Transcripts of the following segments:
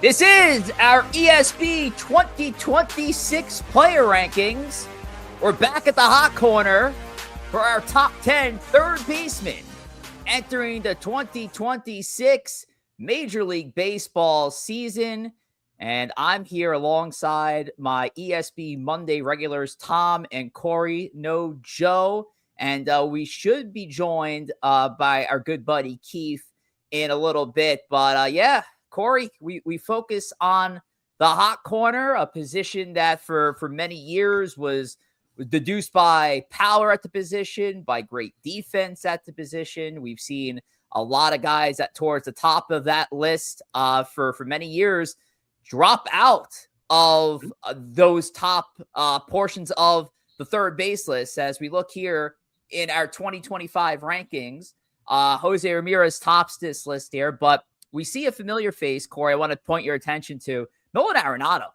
This is our ESB 2026 player rankings. We're back at the hot corner for our top 10 third basemen entering the 2026 Major League Baseball season. And I'm here alongside my ESB Monday regulars, Tom and Corey, no Joe. And we should be joined by our good buddy Keefe in a little bit. But yeah, Corey, we focus on the hot corner, a position that for many years was deduced by power at the position, by great defense at the position. We've seen a lot of guys that towards the top of that list for many years drop out of those top portions of the third base list. As we look here in our 2025 rankings, Jose Ramirez tops this list here, but we see a familiar face, Corey. I want to point your attention to Nolan Arenado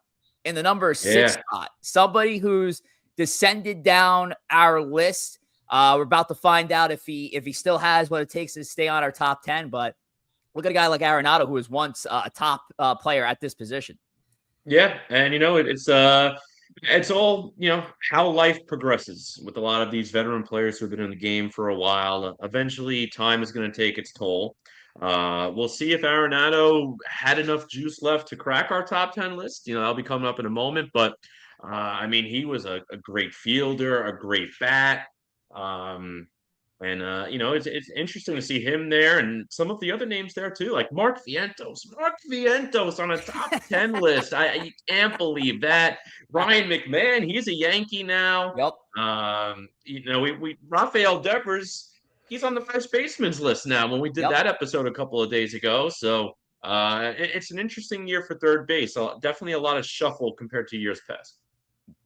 in the number 6 spot. Somebody who's descended down our list. We're about to find out if he still has what it takes to stay on our top 10. But look at a guy like Arenado, who was once a top player at this position. Yeah, and it's all how life progresses with a lot of these veteran players who've been in the game for a while. Eventually, time is going to take its toll. We'll see if Arenado had enough juice left to crack our top 10 list. That'll be coming up in a moment. But he was a great fielder, a great bat. It's interesting to see him there and some of the other names there too, like Mark Vientos on a top 10 list. I can't believe that. Ryan McMahon, he's a Yankee now. Yep. Rafael Devers, he's on the first baseman's list now when we did that episode a couple of days ago. So it's an interesting year for third base. Definitely a lot of shuffle compared to years past.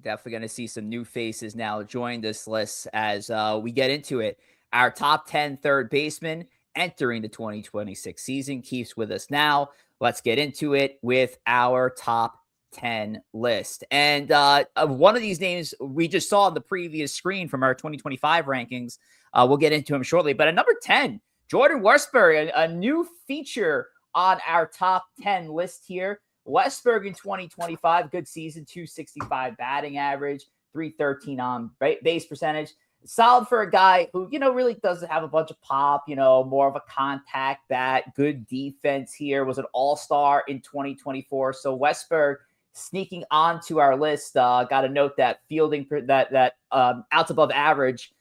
Definitely going to see some new faces now join this list as we get into it. Our top 10 third basemen entering the 2026 season. Keeps with us now. Let's get into it with our top 10 list. And one of these names we just saw on the previous screen from our 2025 rankings. We'll get into him shortly. But at number 10, Jordan Wospil, a new feature on our top 10 list here. Westberg in 2025, good season, 265 batting average, 313 on base percentage. Solid for a guy who, really doesn't have a bunch of pop, more of a contact bat, good defense here, was an all-star in 2024. So Westberg sneaking onto our list. Got to note that fielding, that outs above average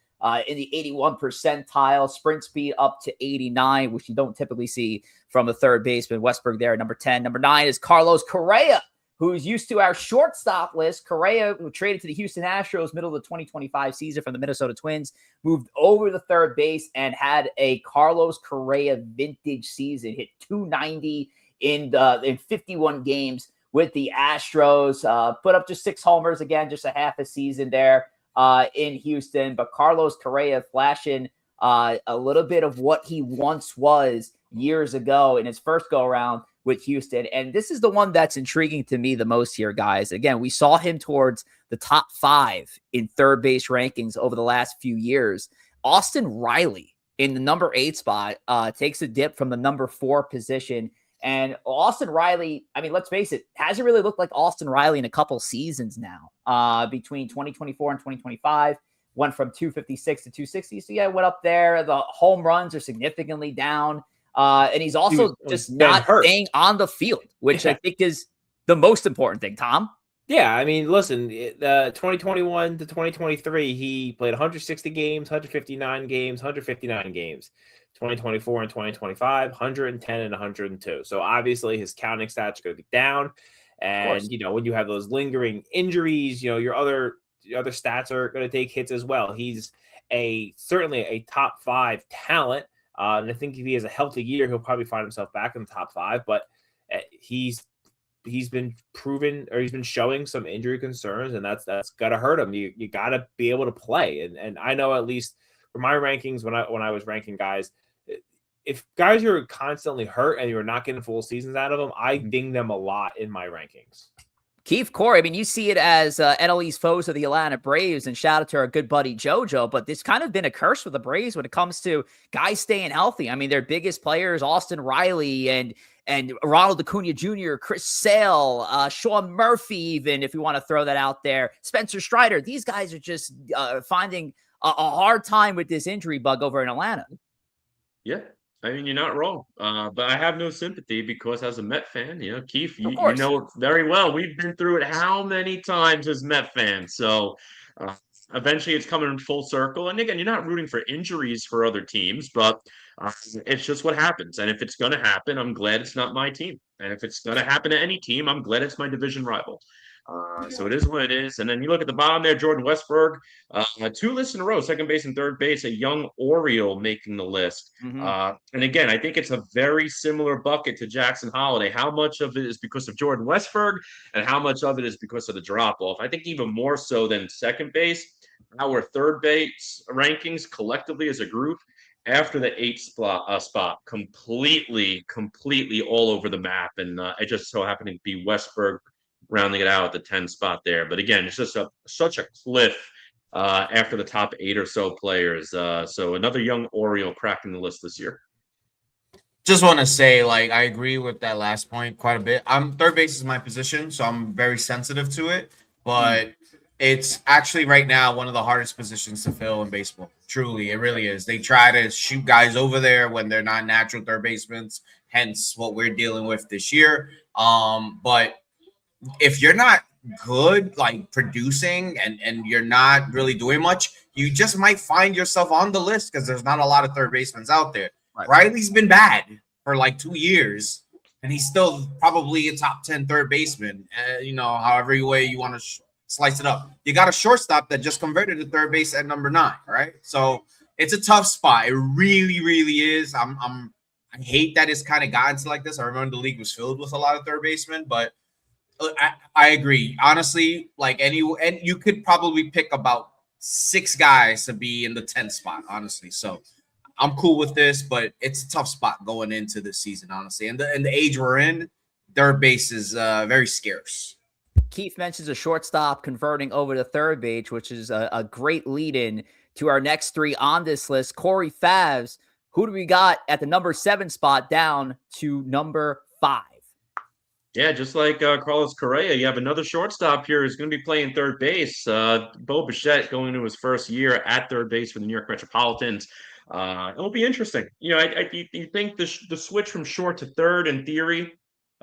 in the 81 percentile, sprint speed up to 89, which you don't typically see from a third baseman. Westberg there at number 10. Number 9 is Carlos Correa, who's used to our shortstop list. Correa, who traded to the Houston Astros middle of the 2025 season from the Minnesota Twins, moved over to third base and had a Carlos Correa vintage season. Hit 290 in 51 games with the Astros. Put up just 6 homers, again, just a half a season there in Houston. But Carlos Correa flashing a little bit of what he once was years ago in his first go-around with Houston. And this is the one that's intriguing to me the most here, guys. Again, we saw him towards the top 5 in third base rankings over the last few years. Austin Riley in the number 8 spot takes a dip from the number 4 position. And Austin Riley, let's face it, hasn't really looked like Austin Riley in a couple seasons now. Between 2024 and 2025, went from 256 to 260. So yeah, went up there. The home runs are significantly down. And he's also just not staying on the field, which I think is the most important thing, Tom. Yeah, listen, 2021 to 2023, he played 160 games, 159 games, 159 games. 2024 and 2025, 110 and 102. So obviously his counting stats are going to be down. And, when you have those lingering injuries, your other stats are going to take hits as well. He's certainly a top 5 talent. And I think if he has a healthy year, he'll probably find himself back in the top 5. But he's been proven, or he's been showing some injury concerns, and that's got to hurt him. You got to be able to play. And I know, at least for my rankings, when I was ranking guys, if guys are constantly hurt and you're not getting full seasons out of them, I ding them a lot in my rankings. Keefe, Corey, I mean, you see it as NL East foes of the Atlanta Braves, and shout out to our good buddy JoJo, but this kind of been a curse for the Braves when it comes to guys staying healthy. I mean, their biggest players, Austin Riley and Ronald Acuna Jr., Chris Sale, Sean Murphy, even if you want to throw that out there, Spencer Strider, these guys are just finding a hard time with this injury bug over in Atlanta. Yeah. I mean, you're not wrong, but I have no sympathy because as a Met fan, Keith, you know very well. We've been through it how many times as Met fans. So eventually it's coming full circle. And again, you're not rooting for injuries for other teams, but it's just what happens. And if it's going to happen, I'm glad it's not my team. And if it's going to happen to any team, I'm glad it's my division rival. So it is what it is. And then you look at the bottom there, Jordan Westberg, 2 lists in a row, second base and third base, a young Oriole making the list. And again, I think it's a very similar bucket to Jackson Holiday. How much of it is because of Jordan Westberg and how much of it is because of the drop-off? I think even more so than second base, our third base rankings collectively as a group after the 8th spot completely all over the map. And it just so happened to be Westberg rounding it out at the 10 spot there. But again, it's just such a cliff after the top 8 or so players. So another young Oriole cracking the list this year. Just want to say, like, I agree with that last point quite a bit. Third base is my position, so I'm very sensitive to it. But it's actually right now one of the hardest positions to fill in baseball. Truly, it really is. They try to shoot guys over there when they're not natural third basemen, hence what we're dealing with this year. But if you're not good, like producing and you're not really doing much, you just might find yourself on the list because there's not a lot of third basemen out there. Right. Riley's been bad for like 2 years, and he's still probably a top 10 third baseman. However way you want to slice it up. You got a shortstop that just converted to third base at number 9, right? So it's a tough spot. It really, really is. I hate that it's kind of gotten to like this. I remember the league was filled with a lot of third basemen, but I agree. Honestly, and you could probably pick about 6 guys to be in the 10th spot, honestly. So I'm cool with this, but it's a tough spot going into this season, honestly. And the age we're in, third base is very scarce. Keith mentions a shortstop converting over to third base, which is a great lead-in to our next 3 on this list. Corey, Favs, who do we got at the number 7 spot down to number 5? Yeah, just like Carlos Correa, you have another shortstop here who's going to be playing third base. Bo Bichette going into his first year at third base for the New York Metropolitans. It'll be interesting. You think the switch from short to third, in theory,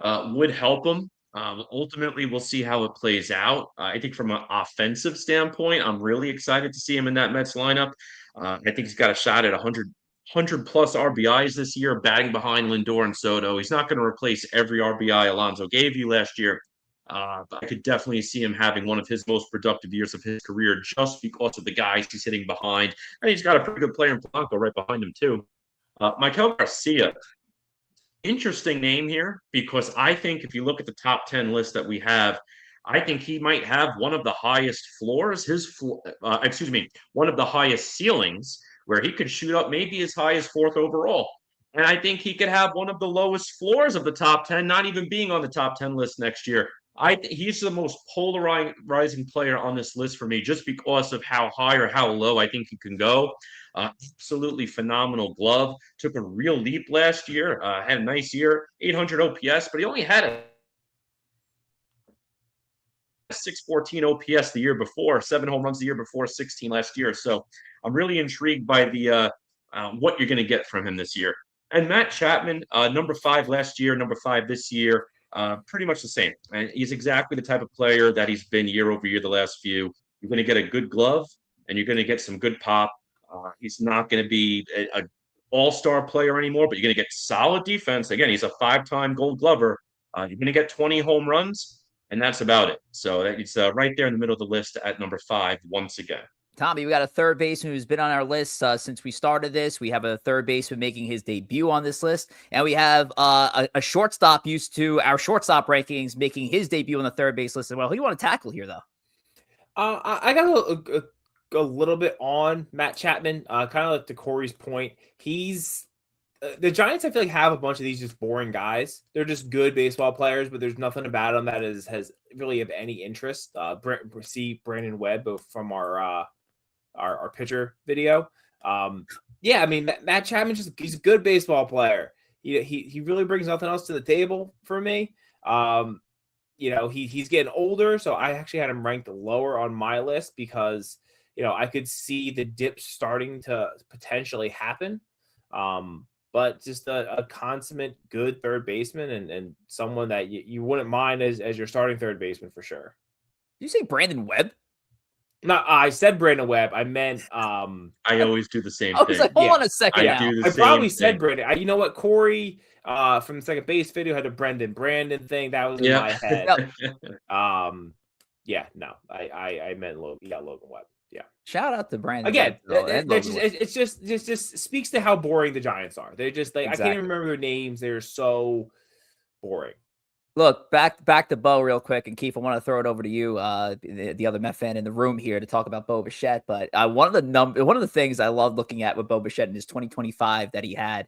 would help him. Ultimately, we'll see how it plays out. I think from an offensive standpoint, I'm really excited to see him in that Mets lineup. I think he's got a shot at 100 plus RBIs this year, batting behind Lindor and Soto. He's not going to replace every RBI Alonso gave you last year. But I could definitely see him having one of his most productive years of his career just because of the guys he's hitting behind. And he's got a pretty good player in Blanco right behind him, too. Michael Garcia, interesting name here because I think if you look at the top 10 list that we have, I think he might have one of the highest floors, one of the highest ceilings, where he could shoot up maybe as high as 4th overall. And I think he could have one of the lowest floors of the top 10, not even being on the top 10 list next year. He's the most polarizing player on this list for me just because of how high or how low I think he can go. Absolutely phenomenal glove. Took a real leap last year. Had a nice year, 800 OPS, but he only had a 614 OPS the year before, 7 home runs the year before, 16 last year. So I'm really intrigued by the what you're going to get from him this year. And Matt Chapman, number 5 last year, number 5 this year, pretty much the same. And he's exactly the type of player that he's been year over year the last few. You're going to get a good glove, and you're going to get some good pop. He's not going to be an all-star player anymore, but you're going to get solid defense. Again, he's a 5-time Gold Glover. You're going to get 20 home runs, and that's about it. So it's right there in the middle of the list at number 5 once again. Tommy, we got a third baseman who's been on our list since we started this. We have a third baseman making his debut on this list. And we have a shortstop used to our shortstop rankings making his debut on the third base list as well. Who do you want to tackle here, though? I got a little bit on Matt Chapman, kind of like to Corey's point. He's the Giants, I feel like, have a bunch of these just boring guys. They're just good baseball players, but there's nothing about them that has really of any interest. See Brandon Webb from our pitcher video. Yeah, I mean, Matt Chapman, he's a good baseball player. He really brings nothing else to the table for me. He's getting older, so I actually had him ranked lower on my list because I could see the dip starting to potentially happen. But just a consummate good third baseman and someone that you wouldn't mind as your starting third baseman for sure. Did you say Brandon Webb? No, I said Brandon Webb. I meant I always do the same I was thing. like, hold on a second I now. do the I probably same said thing. Brandon. You know what? Corey from the second base video had a Brandon thing that was in my head. I meant Logan Webb. Yeah. Shout out to Brandon. Again, Webb, it just speaks to how boring the Giants are. They're just like, Exactly. I can't even remember their names. They're so boring. Look, back to Bo real quick, and Keefe, I want to throw it over to you, the other Met fan in the room here, to talk about Bo Bichette. But one of the things I love looking at with Bo Bichette in his 2025 that he had,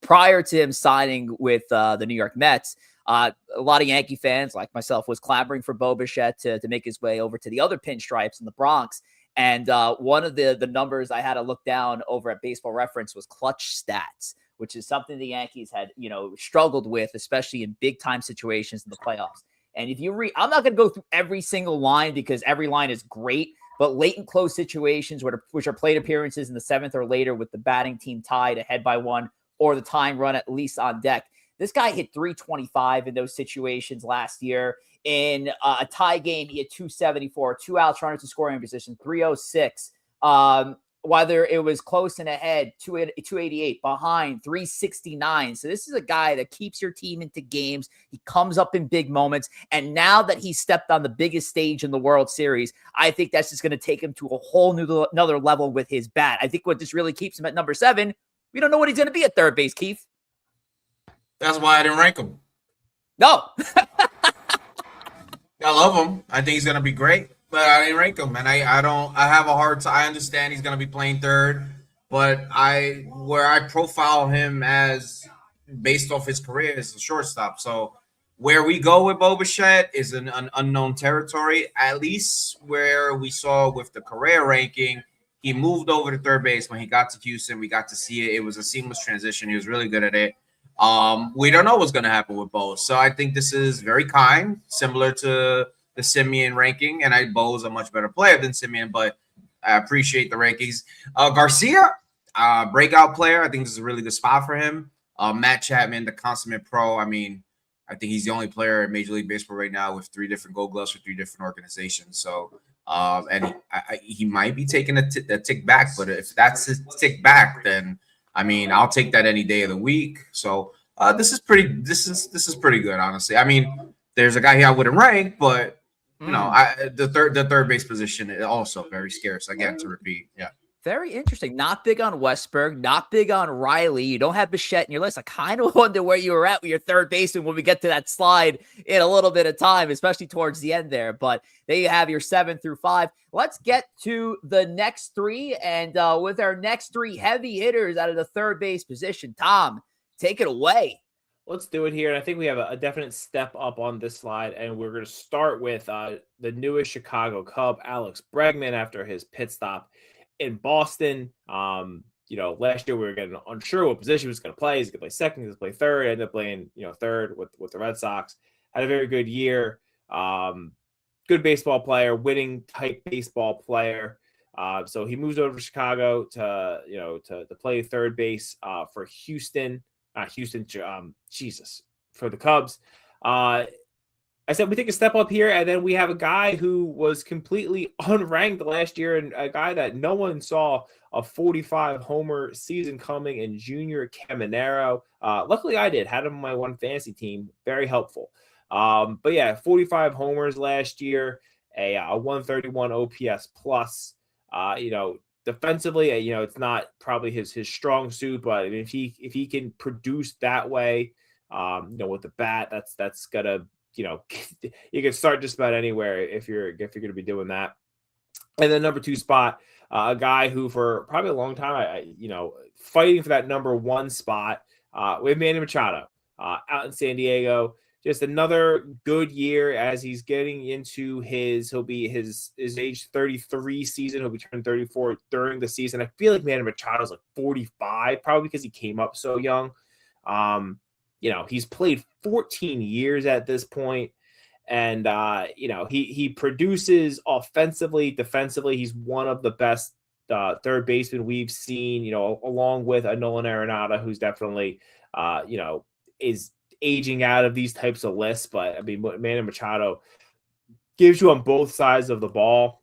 prior to him signing with the New York Mets, a lot of Yankee fans like myself was clamoring for Bo Bichette to make his way over to the other pinstripes in the Bronx. And one of the numbers I had to look down over at Baseball Reference was clutch stats, which is something the Yankees had, struggled with, especially in big time situations in the playoffs. And if you read, I'm not going to go through every single line because every line is great, but late and close situations, which are plate appearances in the 7th or later with the batting team tied ahead by 1 or the tying run at least on deck. This guy hit 325 in those situations last year. In a tie game, he had 274, 2 outs, runners in scoring position, 306. Whether it was close and ahead, 288, behind, 369. So this is a guy that keeps your team into games. He comes up in big moments. And now that he stepped on the biggest stage in the World Series, I think that's just going to take him to a whole another level with his bat. I think what just really keeps him at number 7, we don't know what he's going to be at third base, Keith. That's why I didn't rank him. No. I love him. I think he's going to be great. But I didn't rank him, and I have a hard time. I understand he's going to be playing third, but where I profile him as based off his career is a shortstop. So where we go with Bo Bichette is an unknown territory. At least where we saw with the career ranking, he moved over to third base when he got to Houston. We got to see it. It was a seamless transition. He was really good at it. We don't know what's going to happen with Bo. So I think this is very kind, similar to the Semien ranking, and Bo's a much better player than Semien, but I appreciate the rankings. Garcia, breakout player. I think this is a really good spot for him. Matt Chapman, the consummate pro. I mean, I think he's the only player in Major League Baseball right now with 3 different Gold Gloves for 3 different organizations. So, and he might be taking a tick back, but if that's his tick back, then I mean, I'll take that any day of the week. So this is pretty good, honestly. I mean, there's a guy here I wouldn't rank, but the third base position is also very scarce. Again, to repeat, yeah. Very interesting. Not big on Westberg, not big on Riley. You don't have Bichette in your list. I kind of wonder where you were at with your third baseman when we get to that slide in a little bit of time, especially towards the end there. But there you have your 7 through 5. Let's get to the next 3. And with our next 3 heavy hitters out of the third base position, Tom, take it away. Let's do it here. And I think we have a definite step up on this slide. And we're going to start with the newest Chicago Cub, Alex Bregman, after his pit stop in Boston. Last year we were getting unsure what position he was going to play. He's going to play second, he's going to play third. Ended up playing, third with the Red Sox. Had a very good year. Good baseball player, winning type baseball player. So he moves over to Chicago to play third base for Houston. For the Cubs. I said we take a step up here, and then we have a guy who was completely unranked last year, and a guy that no one saw a 45 homer season coming in Junior Caminero. Luckily, I did. Had him on my one fantasy team. Very helpful. But yeah, 45 homers last year, a 131 OPS plus. Defensively, it's not probably his strong suit, but if he can produce that way, with the bat, that's gonna, you can start just about anywhere if you're going to be doing that. And then number 2 spot, a guy who for probably a long time, fighting for that number 1 spot with Manny Machado out in San Diego. Just another good year as he's getting into he'll be his age 33 season. He'll be turning 34 during the season. I feel like Manny Machado's like 45, probably because he came up so young. He's played 14 years at this point, and he produces offensively, defensively. He's one of the best third baseman we've seen, along with a Nolan Arenado, who's definitely is aging out of these types of lists. But I mean, what Manny Machado gives you on both sides of the ball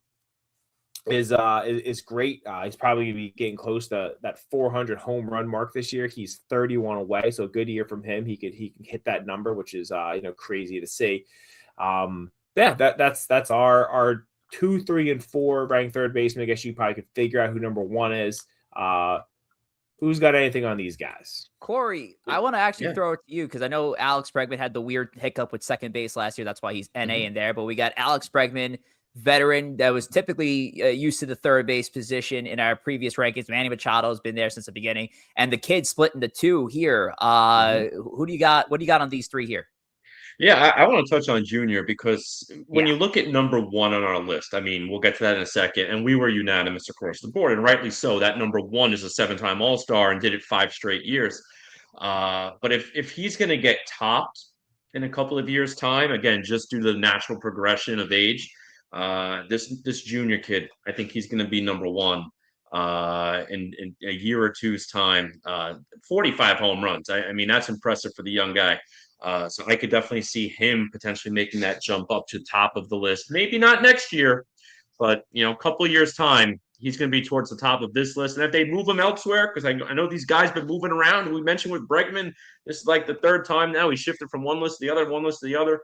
is great. He's probably gonna be getting close to that 400 home run mark this year. He's 31 away, so a good year from him. He can hit that number, which is crazy to see. That's our 2, 3, and 4 ranked third baseman. I guess you probably could figure out who number 1 is. Who's got anything on these guys? Corey, I want to actually throw it to you because I know Alex Bregman had the weird hiccup with second base last year. That's why he's NA in there. But we got Alex Bregman, veteran that was typically used to the third base position in our previous rankings. Manny Machado has been there since the beginning. And the kid split into 2 here. Who do you got? What do you got on these 3 here? Yeah, I want to touch on Junior because when you look at number 1 on our list, I mean, we'll get to that in a second, and we were unanimous across the board, and rightly so. That number 1 is a 7-time All-Star and did it 5 straight years. But if he's going to get topped in a couple of years' time, again, just due to the natural progression of age, this Junior kid, I think he's going to be number 1 in a year or two's time. 45 home runs. I mean, that's impressive for the young guy. So I could definitely see him potentially making that jump up to the top of the list. Maybe not next year, but a couple of years' time, he's going to be towards the top of this list. And if they move him elsewhere, because I know these guys been moving around. And we mentioned with Bregman, this is like the 3rd time now he shifted from one list to the other, one list to the other.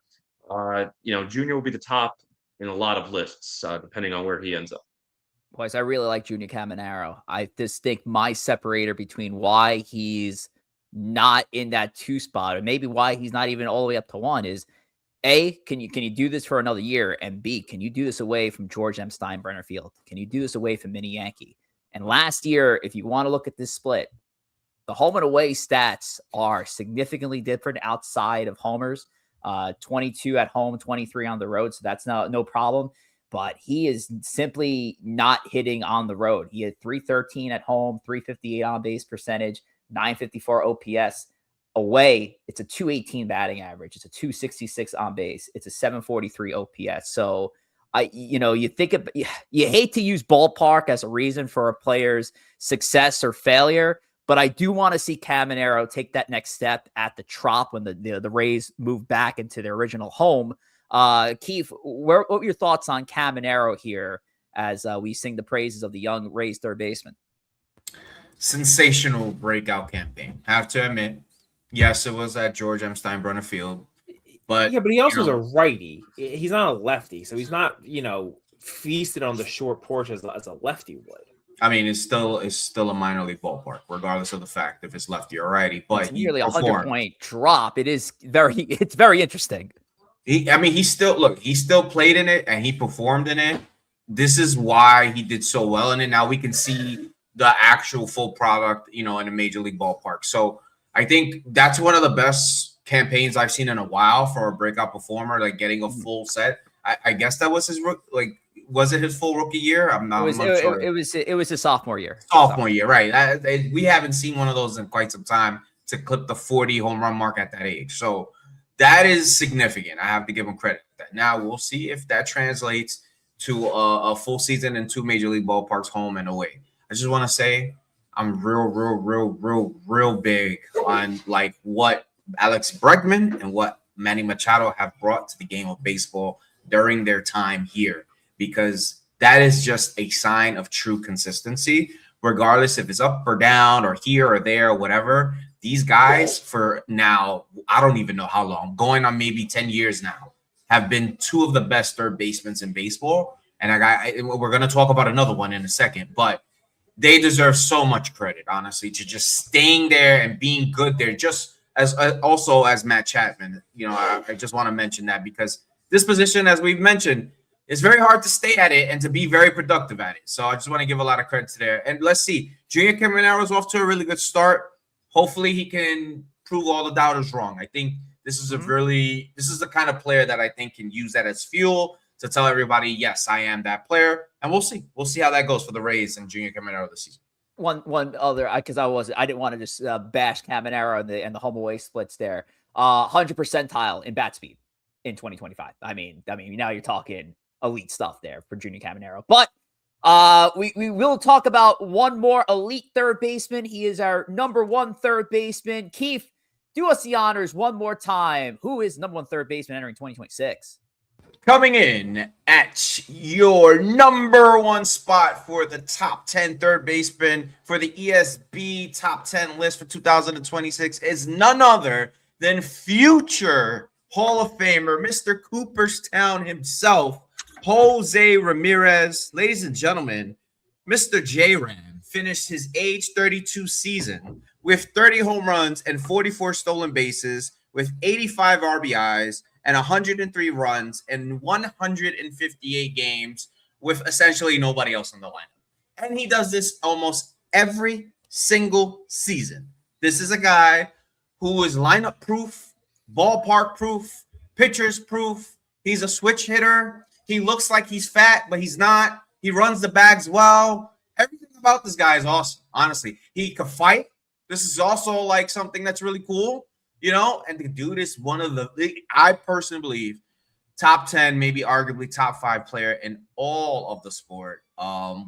Junior will be the top in a lot of lists, depending on where he ends up. Boys, I really like Junior Caminero. I just think my separator between why he's not in that 2 spot, or maybe why he's not even all the way up to 1 is A, can you do this for another year? And B, can you do this away from George M. Steinbrenner Field? Can you do this away from Mini Yankee? And last year, if you want to look at this split, the home and away stats are significantly different outside of homers. 22 at home, 23 on the road. So that's no problem. But he is simply not hitting on the road. He had 313 at home, 358 on base percentage, 954 OPS. Away, it's a 218 batting average. It's a 266 on base. It's a 743 OPS. So you think you hate to use ballpark as a reason for a player's success or failure, but I do want to see Caminero take that next step at the Trop when the Rays move back into their original home. Keefe, what were your thoughts on Caminero here as we sing the praises of the young Rays third baseman? Sensational breakout campaign. Have to admit, yes, it was at George M. Steinbrenner Field, but he also is a righty. He's not a lefty, so he's not feasted on the short porch as a lefty would. I mean, it's still a minor league ballpark, regardless of the fact if it's lefty or righty. But it's nearly a 100-point drop. It's very interesting. He still played in it and he performed in it. This is why he did so well in it. Now we can see the actual full product, in a major league ballpark. So I think that's one of the best campaigns I've seen in a while for a breakout performer, like getting a full set. I guess that was his was it his full rookie year? I'm not sure. It was his sophomore year. Sophomore year, right? We haven't seen one of those in quite some time to clip the 40 home run mark at that age. So that is significant. I have to give him credit for that. Now we'll see if that translates to a full season in 2 major league ballparks, home and away. I just want to say I'm real big on like what Alex Bregman and what Manny Machado have brought to the game of baseball during their time here, because that is just a sign of true consistency, regardless if it's up or down or here or there or whatever. These guys for now, I don't even know how long, going on maybe 10 years now, have been 2 of the best third basemen in baseball. And we're going to talk about another one in a second, but they deserve so much credit, honestly, to just staying there and being good there. Just as also as Matt Chapman, I just want to mention that because this position, as we've mentioned, it's very hard to stay at it and to be very productive at it. So I just want to give a lot of credit to there. And let's see, Junior Caminero is off to a really good start. Hopefully he can prove all the doubters wrong. I think this is this is the kind of player that I think can use that as fuel to tell everybody, yes, I am that player. And we'll see. We'll see how that goes for the Rays and Junior Caminero this season. One other, because I didn't want to just bash Caminero and the home away splits there. 100 percentile in bat speed in 2025. I mean, now you're talking elite stuff there for Junior Caminero. But we will talk about one more elite third baseman. He is our number 1 third baseman. KEEF, do us the honors one more time. Who is number 1 third baseman entering 2026? Coming in at your number 1 spot for the top 10 third baseman for the ESB top 10 list for 2026 is none other than future Hall of Famer, Mr. Cooperstown himself, Jose Ramirez. Ladies and gentlemen, Mr. J-Ram finished his age 32 season with 30 home runs and 44 stolen bases with 85 RBIs and 103 runs in 158 games with essentially nobody else in the lineup. And he does this almost every single season. This is a guy who is lineup proof, ballpark proof, pitchers proof. He's a switch hitter. He looks like he's fat, but he's not. He runs the bags well. Everything about this guy is awesome, honestly. He can fight. This is also like something that's really cool. You know, and the dude is one of I personally believe, top 10, maybe arguably top 5 player in all of the sport.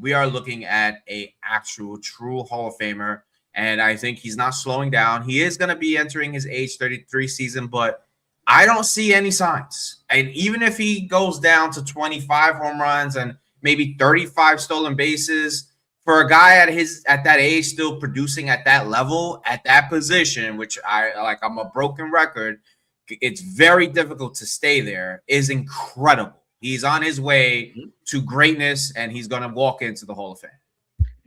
We are looking at a actual true Hall of Famer, and I think he's not slowing down. He is going to be entering his age 33 season, but I don't see any signs. And even if he goes down to 25 home runs and maybe 35 stolen bases, for a guy at that age still producing at that level, at that position, which I'm a broken record, it's very difficult to stay there, is incredible. He's on his way to greatness, and he's going to walk into the Hall of Fame.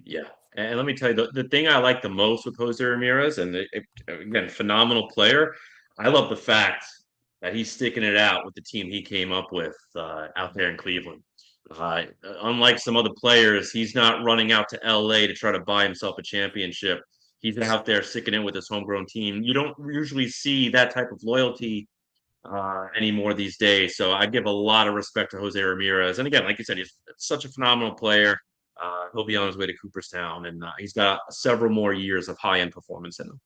Yeah. And let me tell you, the thing I like the most with Jose Ramirez, and again, phenomenal player, I love the fact that he's sticking it out with the team he came up with out there in Cleveland. Unlike some other players, he's not running out to LA to try to buy himself a championship. He's out there sticking it with his homegrown team. You don't usually see that type of loyalty anymore these days. So I give a lot of respect to Jose Ramirez. And again, like you said, he's such a phenomenal player. He'll be on his way to Cooperstown, and he's got several more years of high-end performance in him.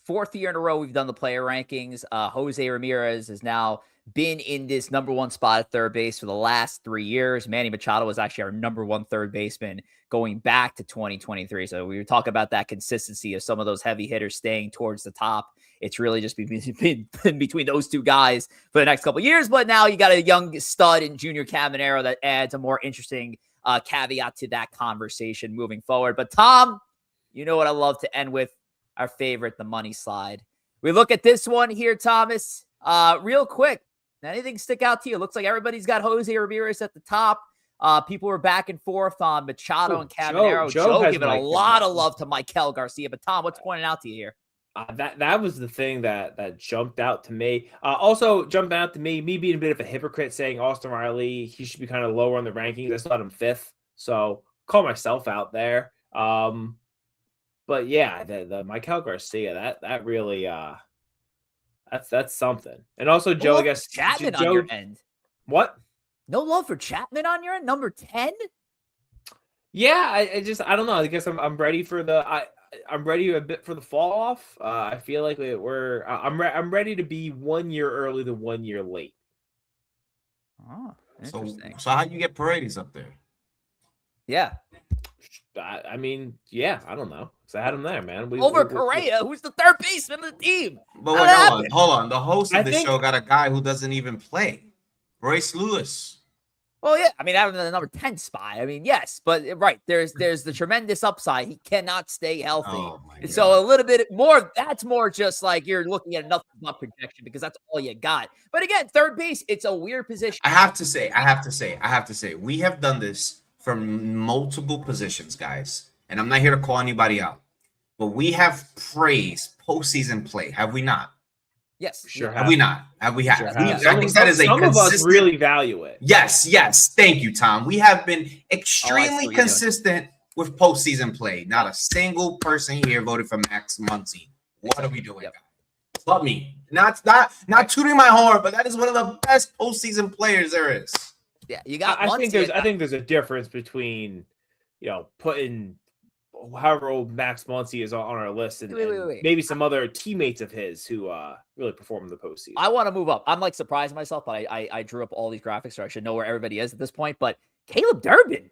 4th year in a row we've done the player rankings. Jose Ramirez has now been in this number 1 spot at third base for the last 3 years. Manny Machado was actually our number 1 third baseman going back to 2023. So we were talking about that consistency of some of those heavy hitters staying towards the top. It's really just been between those two guys for the next couple of years. But now you got a young stud in Junior Caminero that adds a more interesting caveat to that conversation moving forward. But Tom, you know what I love to end with? Our favorite, the money slide. We look at this one here, Thomas. Real quick, anything stick out to you? Looks like everybody's got Jose Ramirez at the top. People were back and forth on Machado and Caminero. Joe giving a lot of love to Michael Garcia. But Tom, what's pointing out to you here? That was the thing that jumped out to me. Also jumped out to me being a bit of a hypocrite, saying Austin Riley, he should be kind of lower on the rankings. I still had him 5th, so call myself out there. But yeah, the Michael Garcia, that really that's something. And also Joe, I guess Chapman on your end. What? No love for Chapman on your end, number 10? Yeah, I don't know. I guess I'm ready for I'm ready a bit for the fall off. I feel like I'm ready to be 1 year early to 1 year late. Oh, interesting. So how you get Paredes up there? Yeah. I mean, yeah, I don't know. So I had him there, man. Over Correa, who's the third baseman of the team. But wait, hold on. The host of the show got a guy who doesn't even play. Royce Lewis. Well, yeah. I mean, having the number 10 spot. I mean, yes, but right. There's the tremendous upside. He cannot stay healthy. Oh, so a little bit more, that's more just like you're looking at enough projection because that's all you got. But again, third base, it's a weird position. I have to say, we have done this from multiple positions, guys. And I'm not here to call anybody out. But we have praised postseason play, have we not? Yes. Sure. Have we not? Have we had? Sure. I think that is a some of us consistent. really value it. Yes. Thank you, Tom. We have been what extremely you're doing. consistent with postseason play. Not a single person here voted for Max Muncy. What are we doing, Yep. guys? Love me. Not tooting my horn, but that is one of the best postseason players there is. Yeah, you got. I think there's a difference between, putting however old Max Muncy is on our list and, Wait. maybe some other teammates of his who really perform in the postseason. I want to move up. I'm like surprised myself, but I drew up all these graphics, so I should know where everybody is at this point. But Caleb Durbin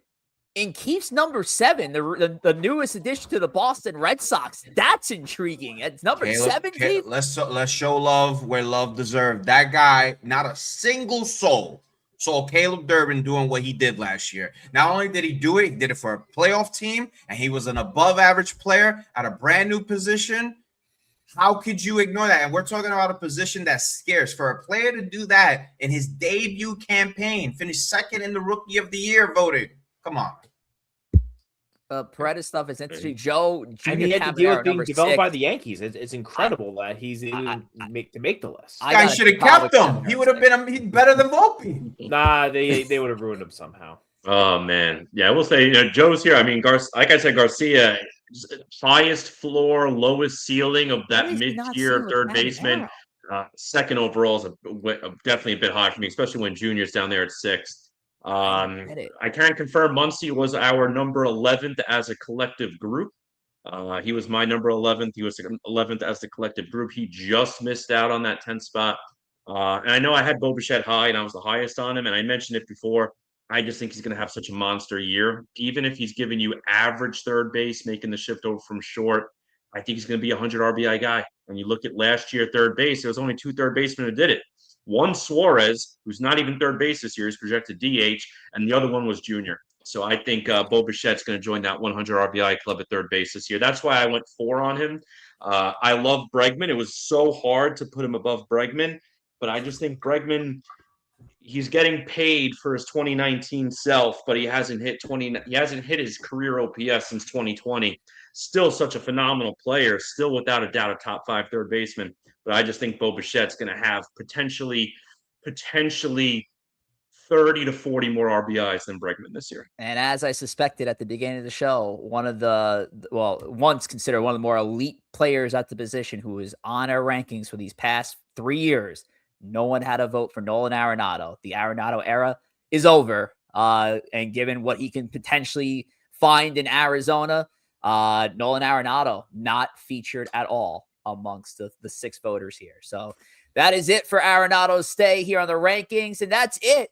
in Keefe's number 7, the newest addition to the Boston Red Sox. That's intriguing. It's number 7. Let's show love where love deserved. That guy, not a single soul saw Caleb Durbin doing what he did last year. Not only did he do it, he did it for a playoff team, and he was an above-average player at a brand-new position. How could you ignore that? And we're talking about a position that's scarce. For a player to do that in his debut campaign, finish second in the Rookie of the Year voting. Come on. Paredes stuff is interesting. Joe, and he had to deal with being developed by the Yankees. It's incredible that he's even to make the list. Guy should have kept him. He would have been better than Volpe. Nah, they would have ruined him somehow. Oh man, yeah. I will say, Joe's here. I mean, like I said, Garcia, highest floor, lowest ceiling of that mid-tier third baseman. Second overall is definitely a bit high for me, especially when Junior's down there at 6th. I can't confirm Muncy was our number 11th as a collective group. He was my number 11th. He was 11th as the collective group. He just missed out on that 10th spot. And I know I had Bo Bichette high, and I was the highest on him. And I mentioned it before. I just think he's going to have such a monster year. Even if he's giving you average third base, making the shift over from short, I think he's going to be a 100 RBI guy. When you look at last year third base, there was only 2 third basemen who did it. One, Suarez, who's not even third base this year, is projected DH, and the other one was Junior. So I think Bo Bichette's going to join that 100 RBI club at third base this year. That's why I went 4 on him. I love Bregman. It was so hard to put him above Bregman, but I just think Bregman, he's getting paid for his 2019 self, but he hasn't hit his career OPS since 2020. Still such a phenomenal player, still without a doubt a top 5 third baseman. But I just think Bo Bichette's going to have potentially 30 to 40 more RBIs than Bregman this year. And as I suspected at the beginning of the show, once considered one of the more elite players at the position who was on our rankings for these past 3 years, no one had a vote for Nolan Arenado. The Arenado era is over. And given what he can potentially find in Arizona, Nolan Arenado not featured at all amongst the 6 voters here. So that is it for Arenado's stay here on the rankings. And that's it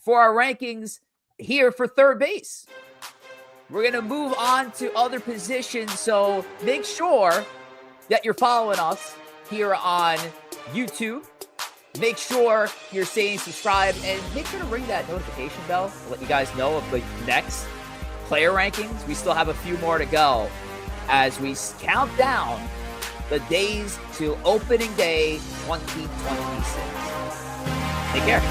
for our rankings here for third base. We're going to move on to other positions. So make sure that you're following us here on YouTube. Make sure you're saying subscribe and make sure to ring that notification bell to let you guys know of the next player rankings. We still have a few more to go as we count down the days to opening day 2026. Take care.